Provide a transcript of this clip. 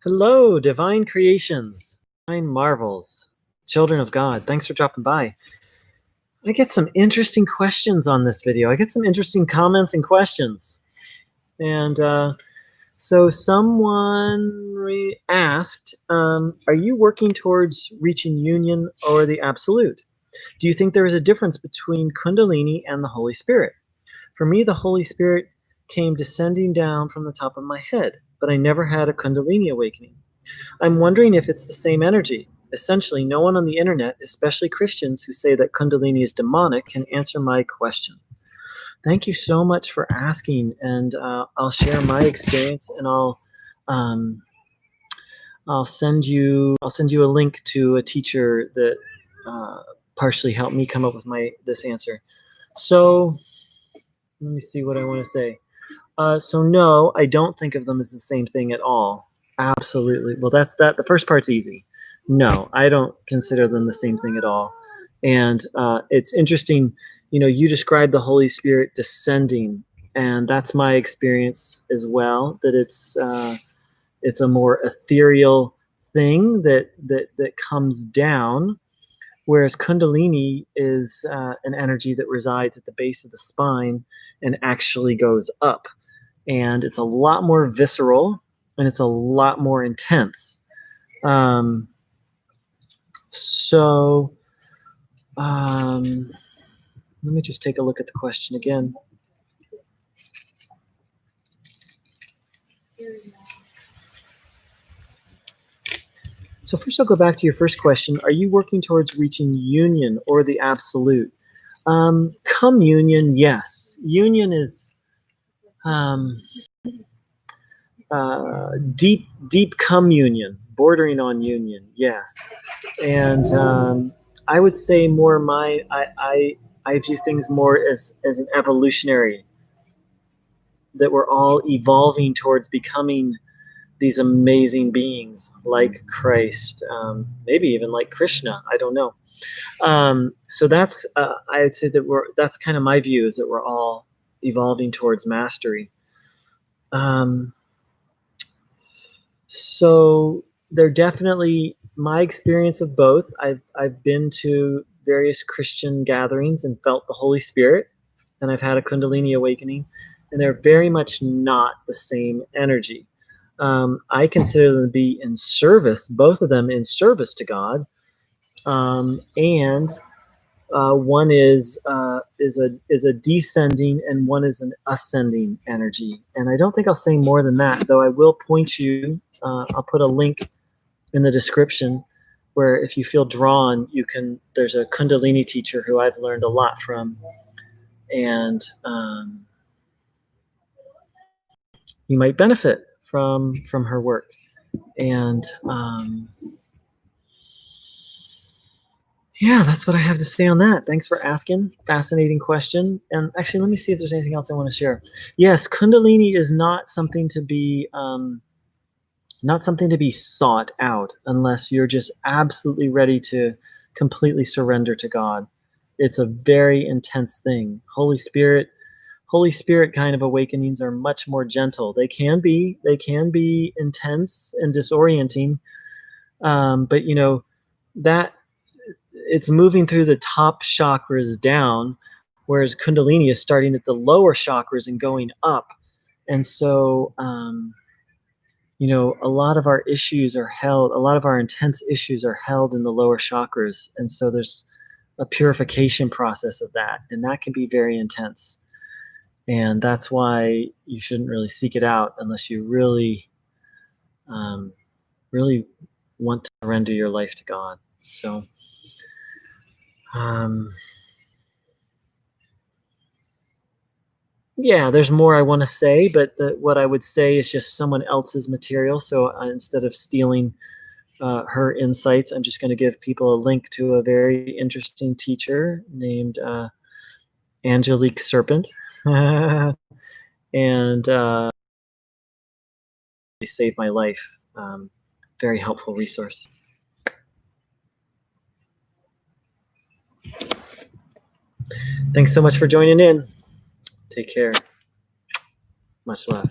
Hello, divine creations, divine marvels, children of God. Thanks for dropping by. I get some interesting questions on this video. I get some interesting comments and questions. And so someone asked, are you working towards reaching union or the absolute? Do you think there is a difference between Kundalini and the Holy Spirit? For me, the Holy Spirit came descending down from the top of my head, but I never had a Kundalini awakening. I'm wondering if it's the same energy. Essentially, no one on the internet, especially Christians who say that Kundalini is demonic, can answer my question. Thank you so much for asking, and I'll share my experience, and I'll send you a link to a teacher that partially helped me come up with this answer. So let me see what I want to say. So no, I don't think of them as the same thing at all. Absolutely. Well, that's that. The first part's easy. No, I don't consider them the same thing at all. And it's interesting, you described the Holy Spirit descending, and that's my experience as well, that it's a more ethereal thing that comes down, whereas Kundalini is an energy that resides at the base of the spine and actually goes up. And it's a lot more visceral, and it's a lot more intense. Let me just take a look at the question again. So first I'll go back to your first question. Are you working towards reaching union or the absolute? Communion, yes. Union is deep communion, bordering on union, yes. And I would say more I view things more as an evolutionary, that we're all evolving towards becoming these amazing beings like Christ, maybe even like Krishna, I don't know. So that's I would say that that's kind of my view, is that we're all evolving towards mastery. So they're definitely my experience of both. I've been to various Christian gatherings and felt the Holy Spirit, and I've had a Kundalini awakening, and they're very much not the same energy. I consider them to be in service, both of them in service to God, and one is a descending, and one is an ascending energy. And I don't think I'll say more than that, though I will point you. I'll put a link in the description where, if you feel drawn, there's a Kundalini teacher who I've learned a lot from, and you might benefit from her work. And yeah, that's what I have to say on that. Thanks for asking. Fascinating question. And actually, let me see if there's anything else I want to share. Yes, Kundalini is not something to be sought out unless you're just absolutely ready to completely surrender to God. It's a very intense thing. Holy Spirit kind of awakenings are much more gentle. They can be intense and disorienting, but that it's moving through the top chakras down, whereas Kundalini is starting at the lower chakras and going up. And so, a lot of our issues are held, a lot of our intense issues are held in the lower chakras. And so there's a purification process of that, and that can be very intense. And that's why you shouldn't really seek it out unless you really, really want to surrender your life to God. So, yeah, there's more I want to say, but what I would say is just someone else's material. So instead of stealing her insights, I'm just going to give people a link to a very interesting teacher named Angelique Serpent. And they saved my life. Very helpful resource. Thanks so much for joining in. Take care. Much love.